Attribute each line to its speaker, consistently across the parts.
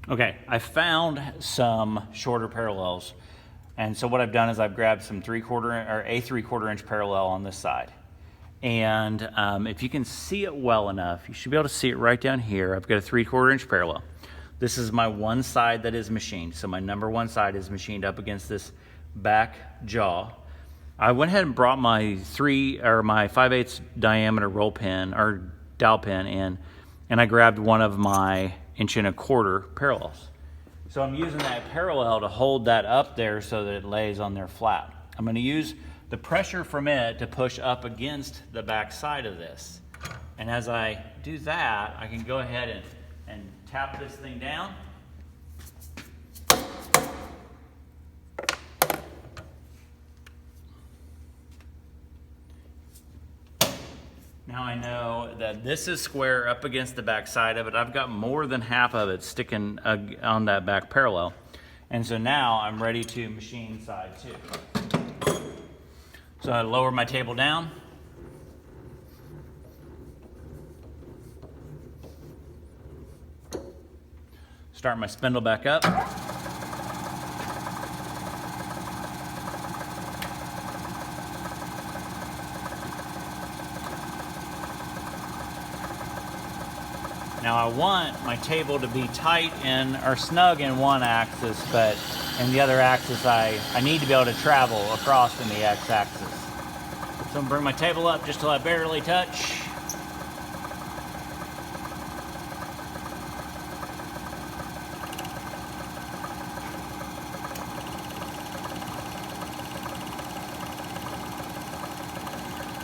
Speaker 1: Okay, I found some shorter parallels. And so what I've done is I've grabbed some a 3/4 inch parallel on this side. And if you can see it well enough, you should be able to see it right down here. I've got a 3/4 inch parallel. This is my one side that is machined. So my number one side is machined up against this back jaw. I went ahead and brought my 5/8 diameter roll pin or dowel pin in, and I grabbed one of my 1¼ inch parallels. So I'm using that parallel to hold that up there so that it lays on there flat. I'm going to use the pressure from it to push up against the back side of this. And as I do that, I can go ahead and tap this thing down. Now I know that this is square up against the back side of it. I've got more than half of it sticking on that back parallel. And so now I'm ready to machine side 2. So I lower my table down. Start my spindle back up. Now I want my table to be tight or snug in one axis, but in the other axis I need to be able to travel across in the x-axis. So I'm going to bring my table up just till I barely touch.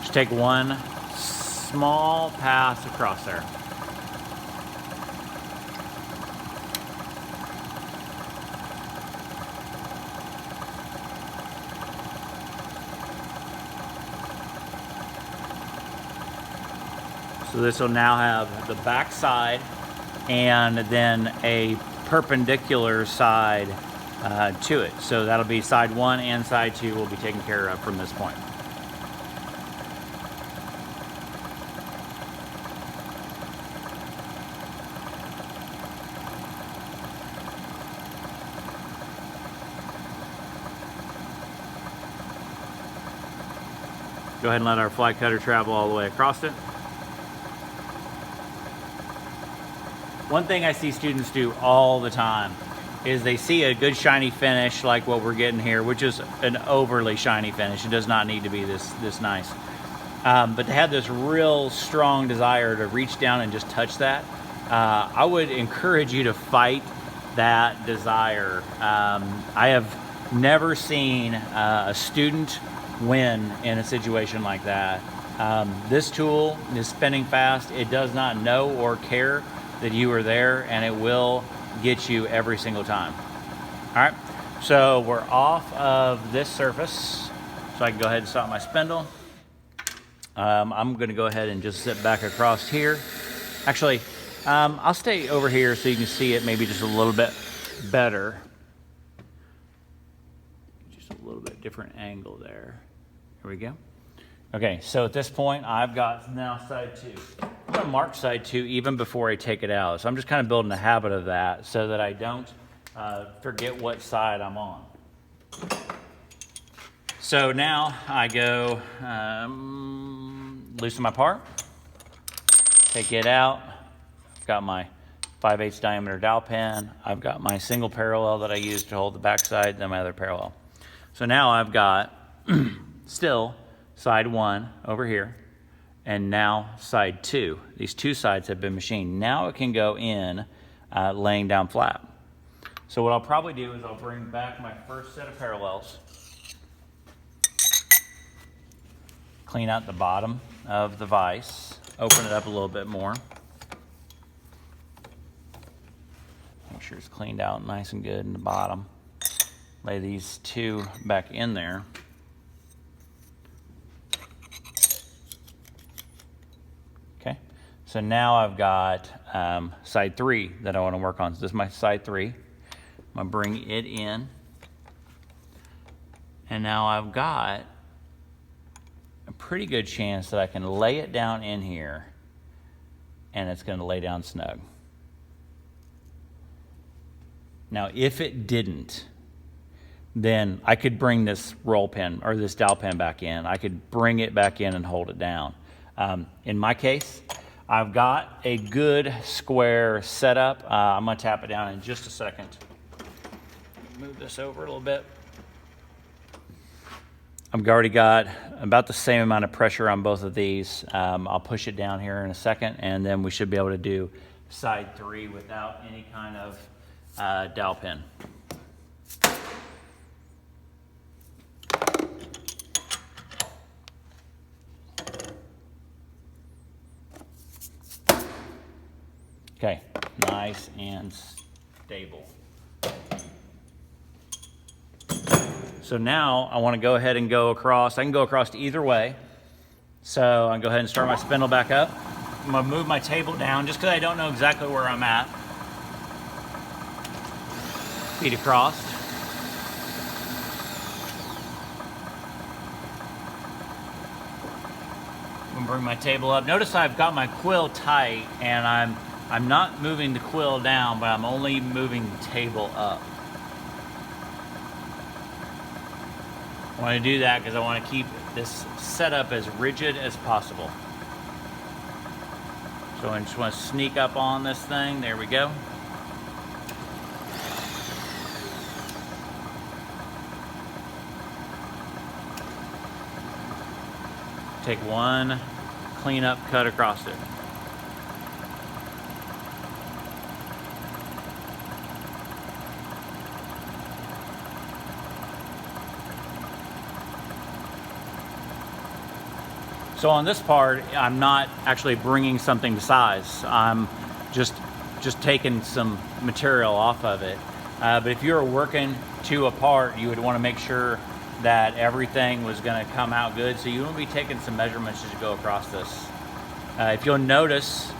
Speaker 1: Just take one small pass across there. So this will now have the back side and then a perpendicular side to it. So that'll be side 1 and side 2 will be taken care of from this point. Go ahead and let our fly cutter travel all the way across it. One thing I see students do all the time is they see a good shiny finish like what we're getting here, which is an overly shiny finish. It does not need to be this nice. But to have this real strong desire to reach down and just touch that, I would encourage you to fight that desire. I have never seen a student win in a situation like that. This tool is spinning fast. It does not know or care that you are there, and it will get you every single time. All right, so we're off of this surface, so I can go ahead and stop my spindle. I'm gonna go ahead and just sit back across here. Actually, I'll stay over here so you can see it maybe just a little bit better. Just a little bit different angle there. Here we go. Okay, so at this point, I've got now side 2. I'm gonna mark side 2 even before I take it out. So I'm just kind of building a habit of that so that I don't forget what side I'm on. So now I go loosen my part, take it out. I've got my 5/8 diameter dowel pin. I've got my single parallel that I use to hold the back side, then my other parallel. So now I've got still side 1 over here, and now side 2. These two sides have been machined. Now it can go in laying down flat. So what I'll probably do is I'll bring back my first set of parallels, clean out the bottom of the vise, open it up a little bit more. Make sure it's cleaned out nice and good in the bottom. Lay these two back in there. Okay, so now I've got side 3 that I want to work on. So this is my side 3. I'm gonna bring it in. And now I've got a pretty good chance that I can lay it down in here and it's gonna lay down snug. Now, if it didn't, then I could bring this roll pin or this dowel pin back in. I could bring it back in and hold it down. In my case, I've got a good square setup. I'm gonna tap it down in just a second. Move this over a little bit. I've already got about the same amount of pressure on both of these. I'll push it down here in a second, and then we should be able to do side 3 without any kind of dowel pin. Okay, nice and stable. So now I want to go ahead and go across. I can go across either way. So I'm going to go ahead and start my spindle back up. I'm going to move my table down just because I don't know exactly where I'm at. Feet across. I'm going to bring my table up. Notice I've got my quill tight, and I'm not moving the quill down, but I'm only moving the table up. I want to do that because I want to keep this setup as rigid as possible. So I just want to sneak up on this thing. There we go. Take one clean up cut across it. So on this part, I'm not actually bringing something to size. I'm just taking some material off of it. But if you were working to a part, you would want to make sure that everything was going to come out good. So you want to be taking some measurements as you go across this. If you'll notice,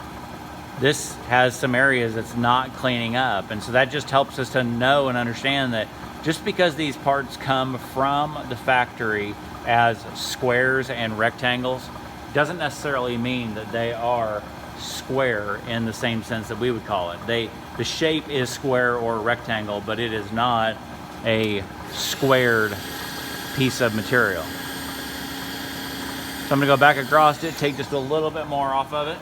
Speaker 1: this has some areas that's not cleaning up. And so that just helps us to know and understand that just because these parts come from the factory as squares and rectangles doesn't necessarily mean that they are square in the same sense that we would call it. The shape is square or rectangle, but it is not a squared piece of material. So I'm gonna go back across it, take just a little bit more off of it.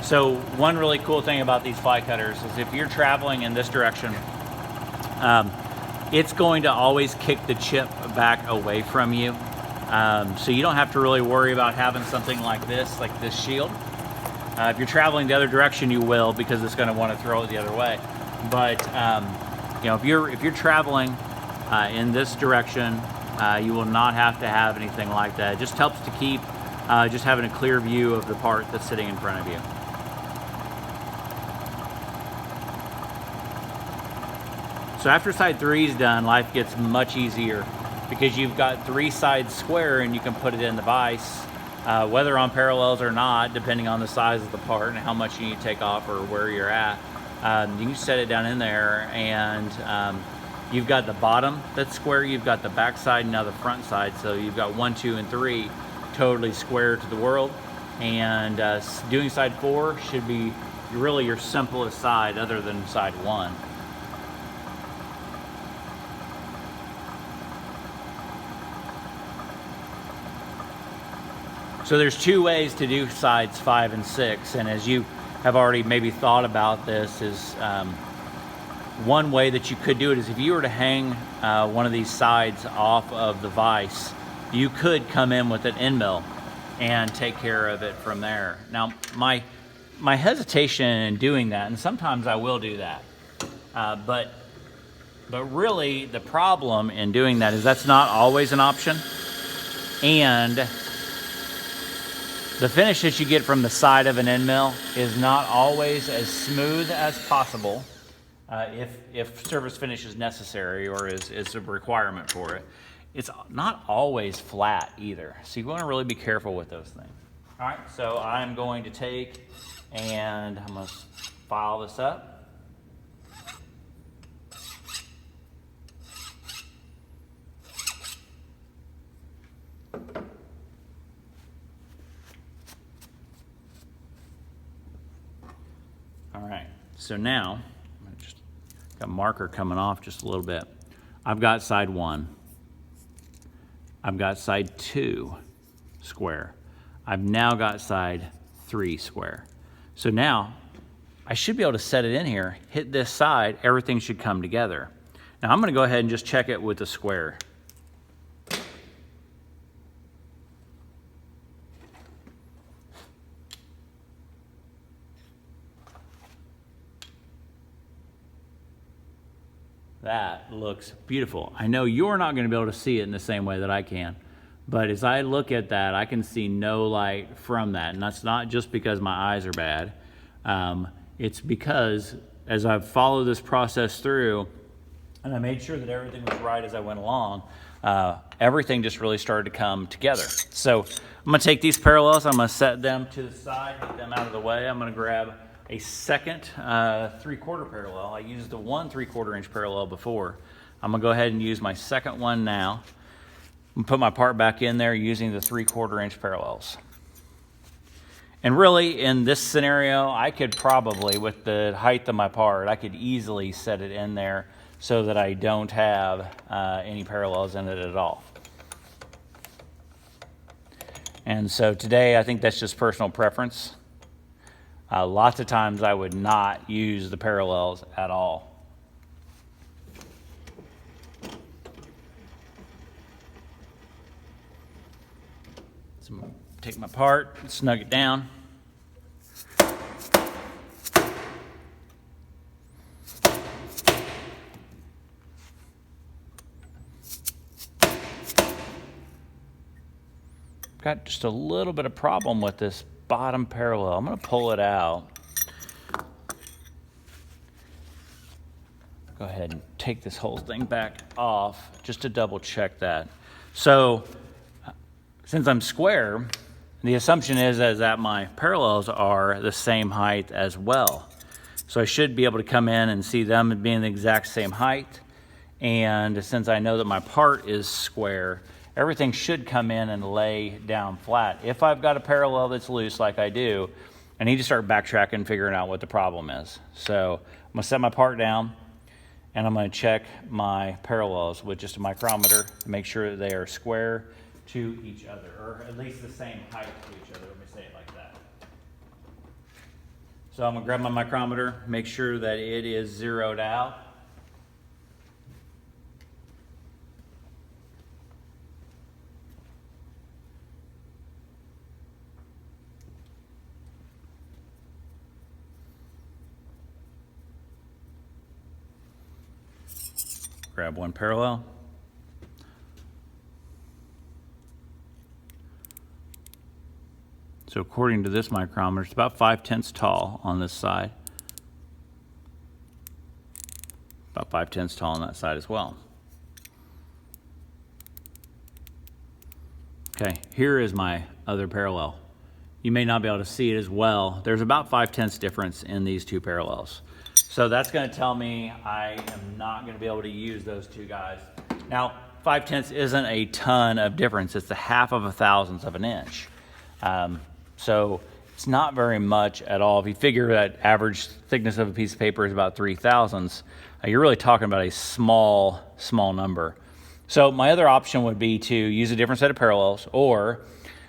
Speaker 1: So one really cool thing about these fly cutters is if you're traveling in this direction, it's going to always kick the chip back away from you. So you don't have to really worry about having something like this shield. If you're traveling the other direction, you will, because it's going to want to throw it the other way. But you know, if you're traveling in this direction, you will not have to have anything like that. It just helps to keep just having a clear view of the part that's sitting in front of you. So after side 3 is done, life gets much easier because you've got 3 sides square and you can put it in the vise, whether on parallels or not, depending on the size of the part and how much you need to take off or where you're at. You can set it down in there, and you've got the bottom that's square, you've got the back side, and now the front side. So you've got 1, 2, and 3 totally square to the world. And doing side 4 should be really your simplest side other than side 1. So there's 2 ways to do sides 5 and 6, and as you have already maybe thought about this, is one way that you could do it is if you were to hang one of these sides off of the vise, you could come in with an end mill and take care of it from there. Now, my hesitation in doing that, and sometimes I will do that, but really the problem in doing that is that's not always an option, and the finish that you get from the side of an end mill is not always as smooth as possible if surface finish is necessary or is a requirement for it. It's not always flat either. So you want to really be careful with those things. All right, so I'm going to take and I'm going to file this up. All right, so now, I'm just got a marker coming off just a little bit. I've got side 1. I've got side 2 square. I've now got side 3 square. So now, I should be able to set it in here, hit this side, everything should come together. Now I'm gonna go ahead and just check it with the square. That looks beautiful. I know you're not going to be able to see it in the same way that I can, but as I look at that, I can see no light from that. And that's not just because my eyes are bad. It's because as I've followed this process through and I made sure that everything was right as I went along, everything just really started to come together. So I'm going to take these parallels, I'm going to set them to the side, get them out of the way. I'm going to grab a second 3/4 parallel. I used the 1 3/4 inch parallel before. I'm gonna go ahead and use my second one now. I'm gonna put my part back in there using the 3/4 inch parallels. And really in this scenario, I could probably, with the height of my part, I could easily set it in there so that I don't have any parallels in it at all. And so today, I think that's just personal preference. Lots of times I would not use the parallels at all. So I'm going to take my part, snug it down. Got just a little bit of problem with this bottom parallel. I'm going to pull it out. Go ahead and take this whole thing back off just to double check that. So since I'm square, the assumption is that my parallels are the same height as well. So I should be able to come in and see them being the exact same height. And since I know that my part is square, everything should come in and lay down flat. If I've got a parallel that's loose like I do, I need to start backtracking and figuring out what the problem is. So I'm gonna set my part down and I'm gonna check my parallels with just a micrometer to make sure that they are square to each other, or at least the same height to each other. Let me say it like that. So I'm gonna grab my micrometer, make sure that it is zeroed out. Grab one parallel. So according to this micrometer, it's about 5/10 tall on this side. About 5/10 tall on that side as well. Okay, here is my other parallel. You may not be able to see it as well. There's about 5/10 difference in these two parallels. So that's going to tell me I am not going to be able to use those two guys. Now, 5/10 isn't a ton of difference. It's a 1/2 thousandth of an inch. So it's not very much at all. If you figure that average thickness of a piece of paper is about 3 thousandths, you're really talking about a small number. So my other option would be to use a different set of parallels, or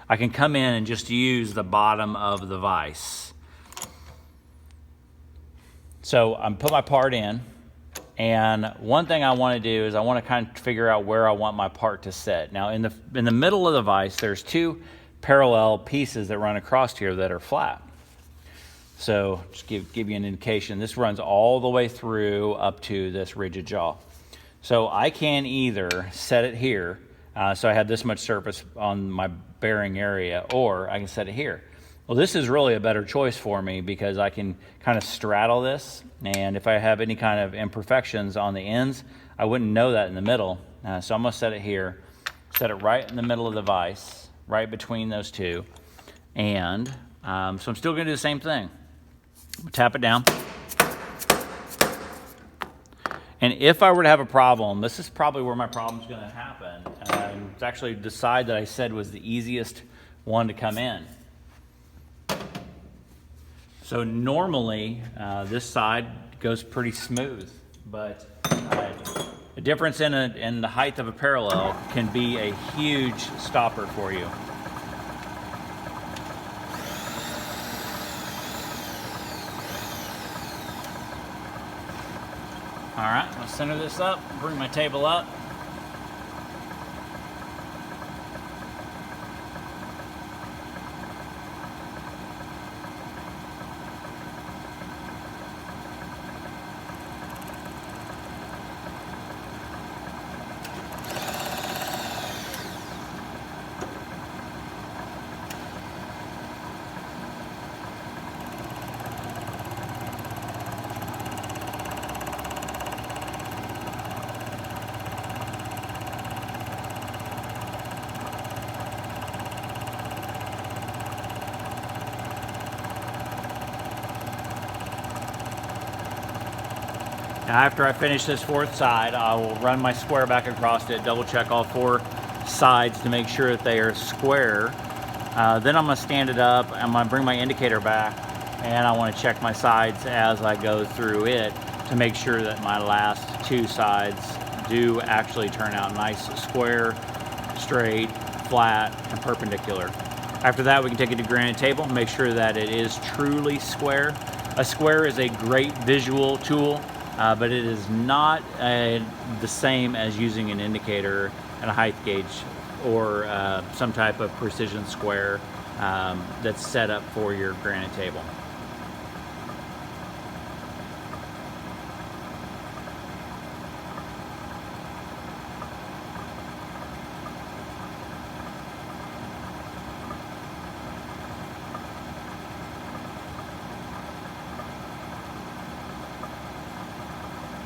Speaker 1: I can come in and just use the bottom of the vise. So I'm put my part in, and one thing I want to do is I want to kind of figure out where I want my part to sit. Now in the middle of the vise, there's two parallel pieces that run across here that are flat. So just give you an indication. This runs all the way through up to this rigid jaw. So I can either set it here, so I have this much surface on my bearing area, or I can set it here. Well, this is really a better choice for me because I can kind of straddle this, and if I have any kind of imperfections on the ends, I wouldn't know that in the middle. So I'm going to set it here, set it right in the middle of the vise, right between those two, And so I'm still gonna do the same thing. I'm gonna tap it down. And if I were to have a problem, this is probably where my problem's gonna happen. It's actually the side that I said was the easiest one to come in. So normally, this side goes pretty smooth, but the difference in the height of a parallel can be a huge stopper for you. All right, I'm gonna center this up, bring my table up. Now after I finish this fourth side, I will run my square back across it, double check all four sides to make sure that they are square. Then I'm gonna stand it up, I'm gonna bring my indicator back, and I wanna check my sides as I go through it to make sure that my last two sides do actually turn out nice, square, straight, flat, and perpendicular. After that, we can take it to granite table and make sure that it is truly square. A square is a great visual tool, but it is not the same as using an indicator and a height gauge or some type of precision square that's set up for your granite table.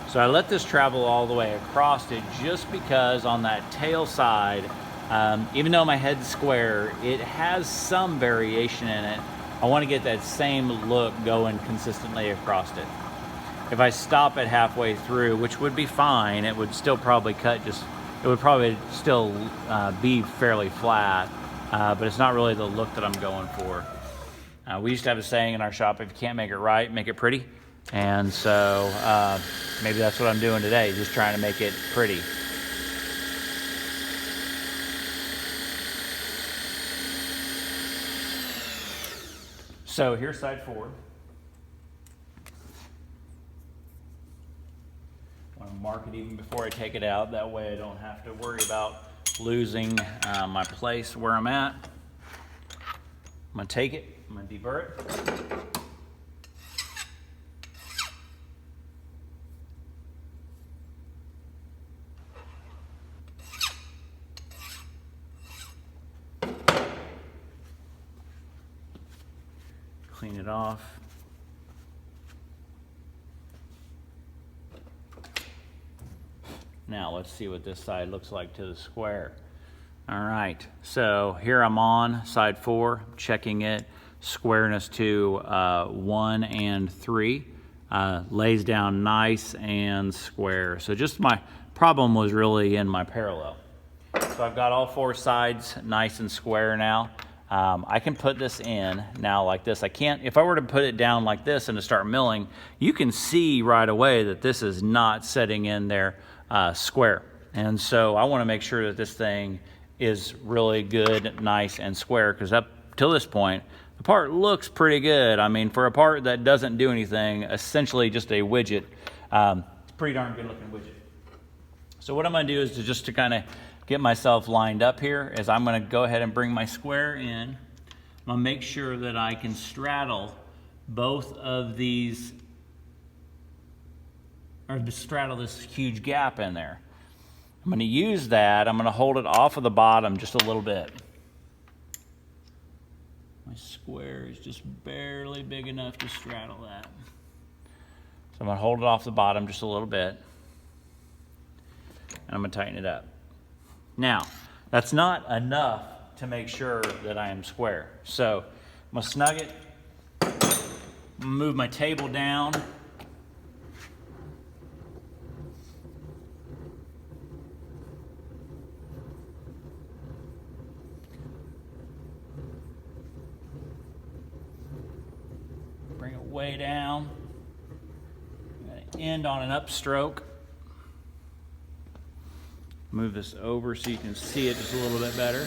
Speaker 1: So I let this travel all the way across it just because on that tail side, even though my head's square, it has some variation in it. I want to get that same look going consistently across it. If I stop it halfway through, which would be fine, it would still probably it would probably still be fairly flat, but it's not really the look that I'm going for. We used to have a saying in our shop, if you can't make it right, make it pretty. And so maybe that's what I'm doing today, just trying to make it pretty. So here's side 4. I want to mark it even before I take it out. That way I don't have to worry about losing my place where I'm at. I'm going to take it, I'm going to deburr it. Clean it off. Now let's see what this side looks like to the square. All right, so here I'm on side 4, checking it. Squareness to 1 and 3. Lays down nice and square. So just my problem was really in my parallel. So I've got all 4 sides nice and square now. I can put this in now like this. I can't, if I were to put it down like this and to start milling, you can see right away that this is not setting in there square. And so I want to make sure that this thing is really good, nice, and square, because up till this point, the part looks pretty good. I mean, for a part that doesn't do anything, essentially just a widget, it's a pretty darn good looking widget. So what I'm going to do is to kind of get myself lined up here is I'm going to go ahead and bring my square in. I'm going to make sure that I can straddle both of these, or straddle this huge gap in there. I'm going to use that. I'm going to hold it off of the bottom just a little bit. My square is just barely big enough to straddle that. So I'm going to hold it off the bottom just a little bit. And I'm going to tighten it up. Now, that's not enough to make sure that I am square. So gonna snug it, move my table down. Bring it way down. I'm gonna end on an upstroke. Move this over so you can see it just a little bit better.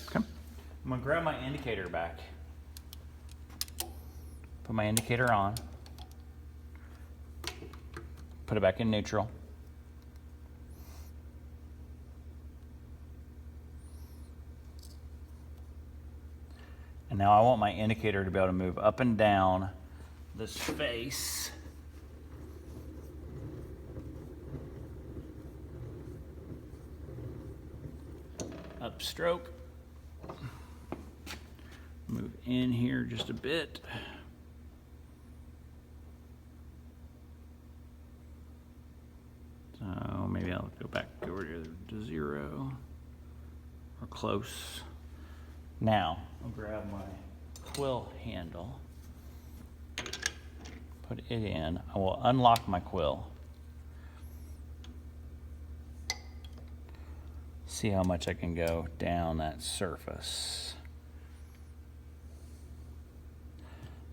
Speaker 1: Okay. I'm gonna grab my indicator back. Put my indicator on. Put it back in neutral. And now I want my indicator to be able to move up and down this face. Upstroke. Move in here just a bit. So maybe I'll go back over to 0 or close. Now, I'll grab my quill handle, put it in. I will unlock my quill. See how much I can go down that surface.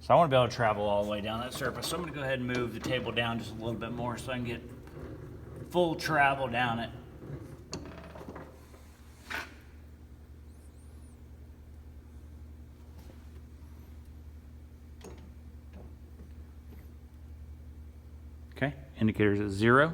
Speaker 1: So I want to be able to travel all the way down that surface. So I'm going to go ahead and move the table down just a little bit more so I can get full travel down it. Okay, indicator's at 0.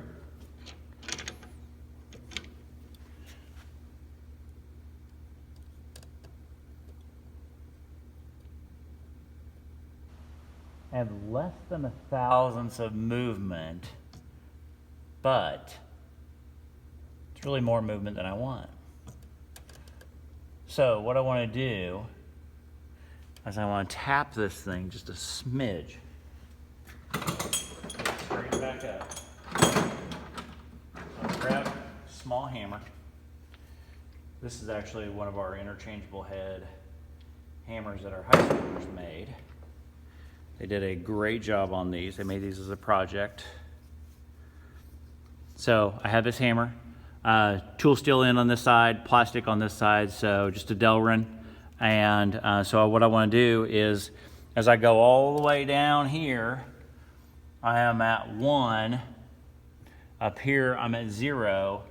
Speaker 1: I have less than 1,000ths of movement, but it's really more movement than I want. So what I want to do is I want to tap this thing just a smidge. Straighten back up. I'll grab a small hammer. This is actually one of our interchangeable head hammers that our high schoolers made. They did a great job on these. They made these as a project. So I have this hammer, tool steel in on this side, plastic on this side, so just a Delrin. And so what I want to do is, as I go all the way down here, I am at 1. Up here, I'm at 0.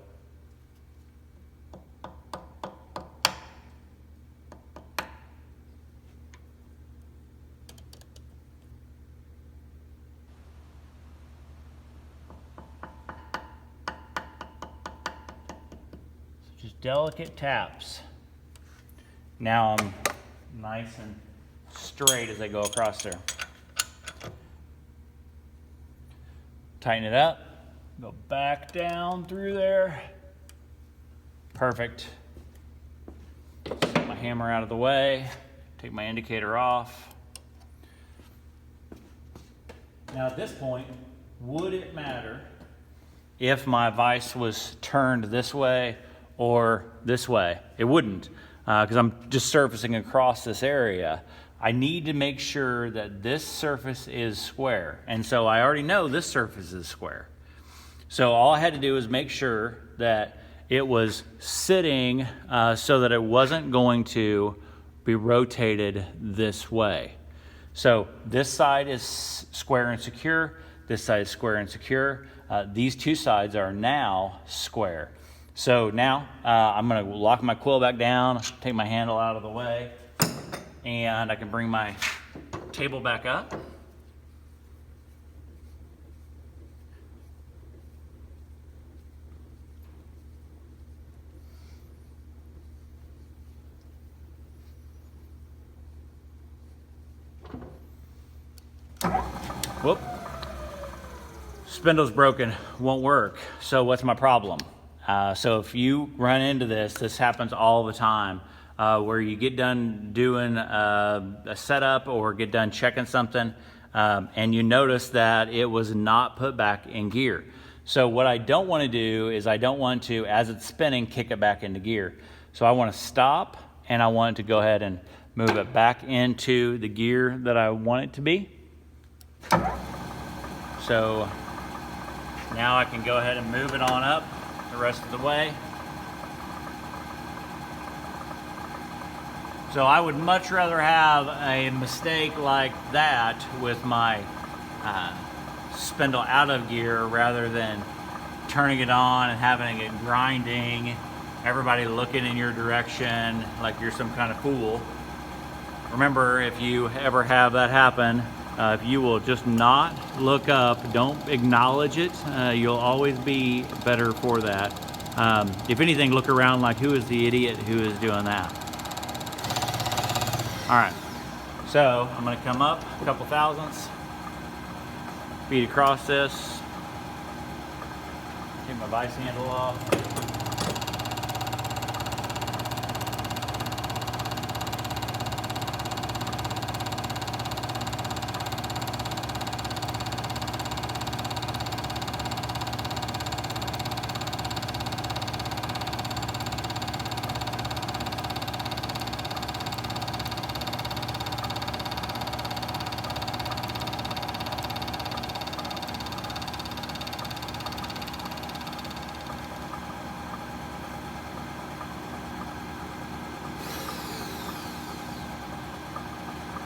Speaker 1: Just delicate taps. Now I'm nice and straight as I go across there. Tighten it up, go back down through there. Perfect. Set my hammer out of the way, take my indicator off. Now at this point, would it matter if my vise was turned this way or this way? It wouldn't, because I'm just surfacing across this area. I need to make sure that this surface is square. And so I already know this surface is square. So all I had to do was make sure that it was sitting so that it wasn't going to be rotated this way. So this side is square and secure. This side is square and secure. These two sides are now square. So now I'm going to lock my quill back down, take my handle out of the way, and I can bring my table back up. Whoop. Spindle's broken, won't work. So what's my problem? So if you run into this happens all the time, where you get done doing a setup or get done checking something, and you notice that it was not put back in gear. So what I don't want to do is I don't want to, as it's spinning, kick it back into gear. So I want to stop, and I want it to go ahead and move it back into the gear that I want it to be. So now I can go ahead and move it on up the rest of the way. So I would much rather have a mistake like that with my spindle out of gear rather than turning it on and having it grinding, everybody looking in your direction like you're some kind of fool. Remember, if you ever have that happen, if you will just not look up, don't acknowledge it, you'll always be better for that. If anything, look around like, who is the idiot who is doing that? All right, so I'm gonna come up a couple thousandths, feed across this, take my vice handle off.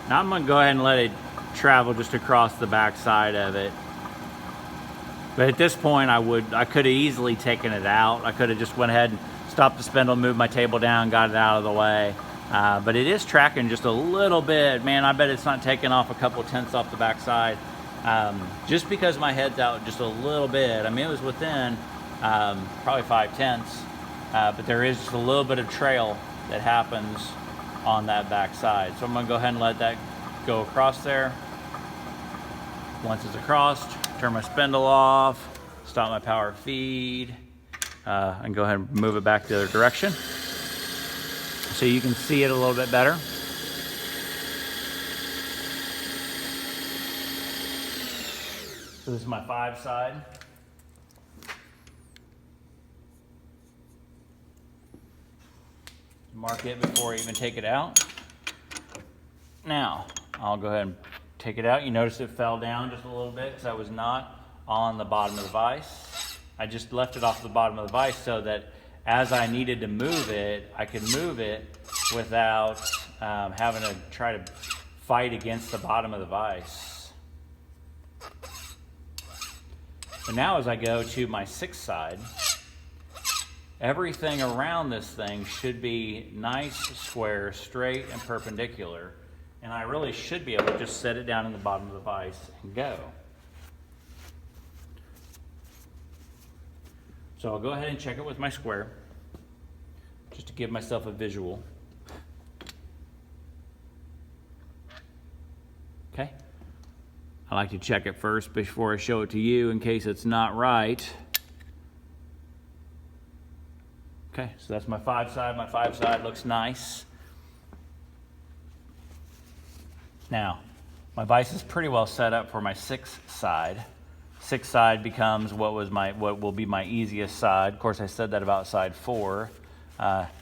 Speaker 1: Now I'm gonna go ahead and let it travel just across the back side of it. But at this point, I could have easily taken it out. I could have just went ahead and stopped the spindle, moved my table down, got it out of the way. But it is tracking just a little bit. Man, I bet it's not taking off a couple tenths off the back side. Just because my head's out just a little bit. I mean, it was within probably 5/10, but there is just a little bit of trail that happens on that back side. So I'm gonna go ahead and let that go across there. Once it's across, turn my spindle off, stop my power feed, and go ahead and move it back the other direction so you can see it a little bit better. So this is my 5 side. Mark it before I even take it out. Now, I'll go ahead and take it out. You notice it fell down just a little bit because I was not on the bottom of the vise. I just left it off the bottom of the vise so that as I needed to move it, I could move it without having to try to fight against the bottom of the vise. So now as I go to my 6th side, everything around this thing should be nice, square, straight, and perpendicular. And I really should be able to just set it down in the bottom of the vise and go. So I'll go ahead and check it with my square, just to give myself a visual. Okay. I like to check it first before I show it to you in case it's not right. Okay, so that's my 5 side. My 5 side looks nice. Now, my vise is pretty well set up for my 6th side. 6th side becomes what will be my easiest side. Of course, I said that about side 4.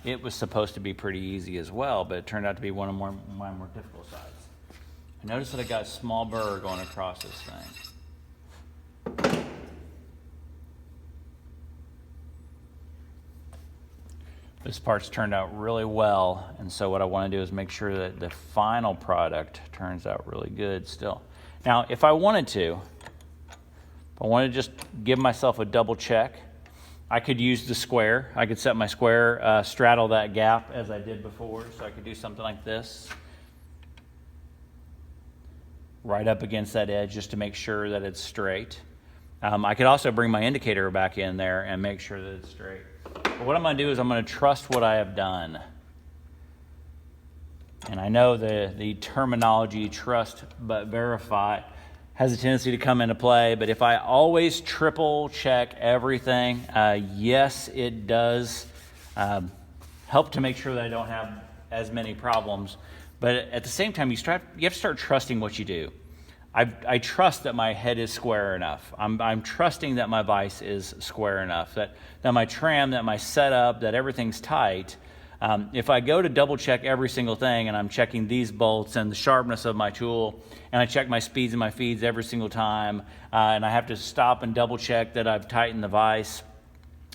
Speaker 1: It was supposed to be pretty easy as well, but it turned out to be one of my more difficult sides. I noticed that I got a small burr going across this thing. This part's turned out really well, and so what I want to do is make sure that the final product turns out really good still. Now, if I wanted to just give myself a double check, I could use the square. I could set my square, straddle that gap as I did before, so I could do something like this. Right up against that edge just to make sure that it's straight. I could also bring my indicator back in there and make sure that it's straight. But what I'm going to do is I'm going to trust what I have done. And I know the terminology trust but verify has a tendency to come into play, but if I always triple check everything, yes, it does help to make sure that I don't have as many problems. But at the same time, you have to start trusting what you do. I trust that my head is square enough. I'm trusting that my vise is square enough, that my tram, that my setup, that everything's tight. If I go to double check every single thing, and I'm checking these bolts and the sharpness of my tool, and I check my speeds and my feeds every single time, and I have to stop and double check that I've tightened the vise,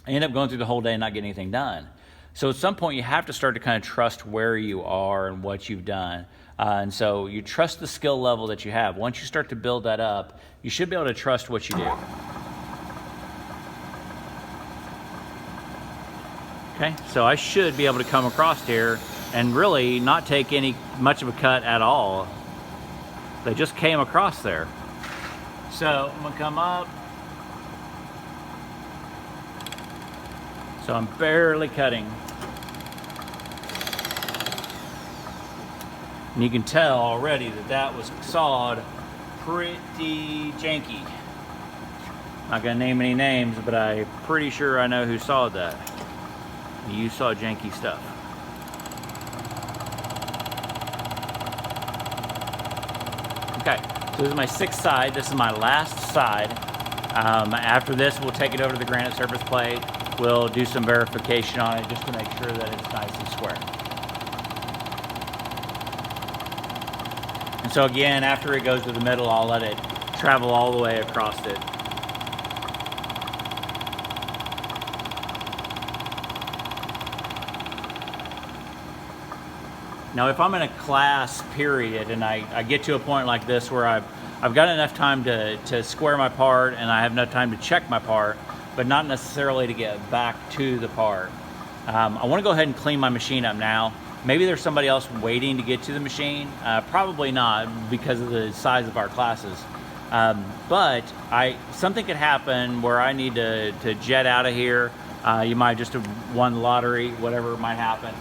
Speaker 1: I end up going through the whole day and not getting anything done. So at some point you have to start to kind of trust where you are and what you've done. And so you trust the skill level that you have. Once you start to build that up, you should be able to trust what you do. Okay, so I should be able to come across here and really not take much of a cut at all. They just came across there. So I'm gonna come up. So I'm barely cutting. And you can tell already that that was sawed pretty janky. Not gonna name any names, but I'm pretty sure I know who sawed that. You saw janky stuff. Okay, so this is my 6th side. This is my last side. After this, we'll take it over to the granite surface plate. We'll do some verification on it just to make sure that it's nice and square. And so again, after it goes to the middle, I'll let it travel all the way across it. Now, if I'm in a class period and I get to a point like this where I've got enough time to square my part and I have enough time to check my part, but not necessarily to get back to the part, I want to go ahead and clean my machine up now. Maybe there's somebody else waiting to get to the machine. Probably not, because of the size of our classes. But something could happen where I need to jet out of here. You might just have won the lottery, whatever might happen.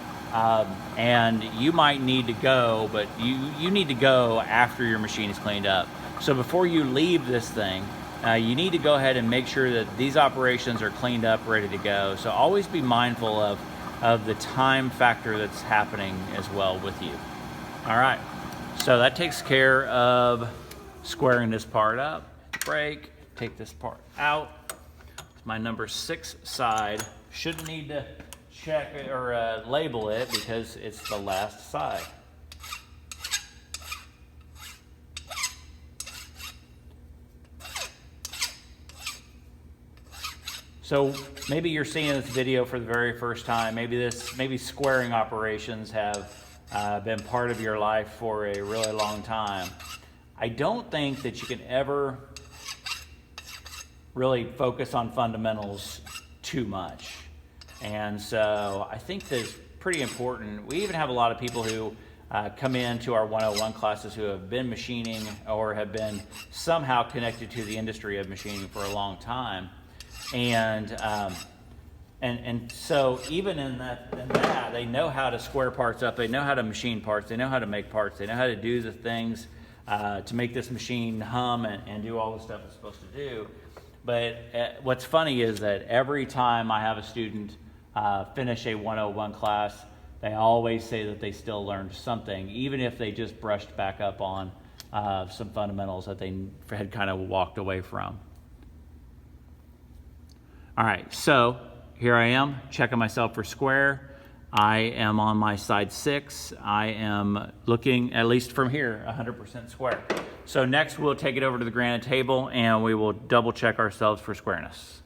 Speaker 1: And you might need to go, but you need to go after your machine is cleaned up. So before you leave this thing, you need to go ahead and make sure that these operations are cleaned up, ready to go. So always be mindful of the time factor that's happening as well with you. All right, so that takes care of squaring this part up. Break, take this part out. It's my number 6 side. Shouldn't need to check it or label it because it's the last side. So maybe you're seeing this video for the very first time. Maybe squaring operations have been part of your life for a really long time. I don't think that you can ever really focus on fundamentals too much. And so I think that's pretty important. We even have a lot of people who come into our 101 classes who have been machining or have been somehow connected to the industry of machining for a long time. And so even in that, they know how to square parts up, they know how to machine parts, they know how to make parts, they know how to do the things to make this machine hum and do all the stuff it's supposed to do. But what's funny is that every time I have a student finish a 101 class, they always say that they still learned something, even if they just brushed back up on some fundamentals that they had kind of walked away from. All right, so here I am checking myself for square. I am on my side 6. I am looking, at least from here, 100% square. So next we'll take it over to the granite table and we will double check ourselves for squareness.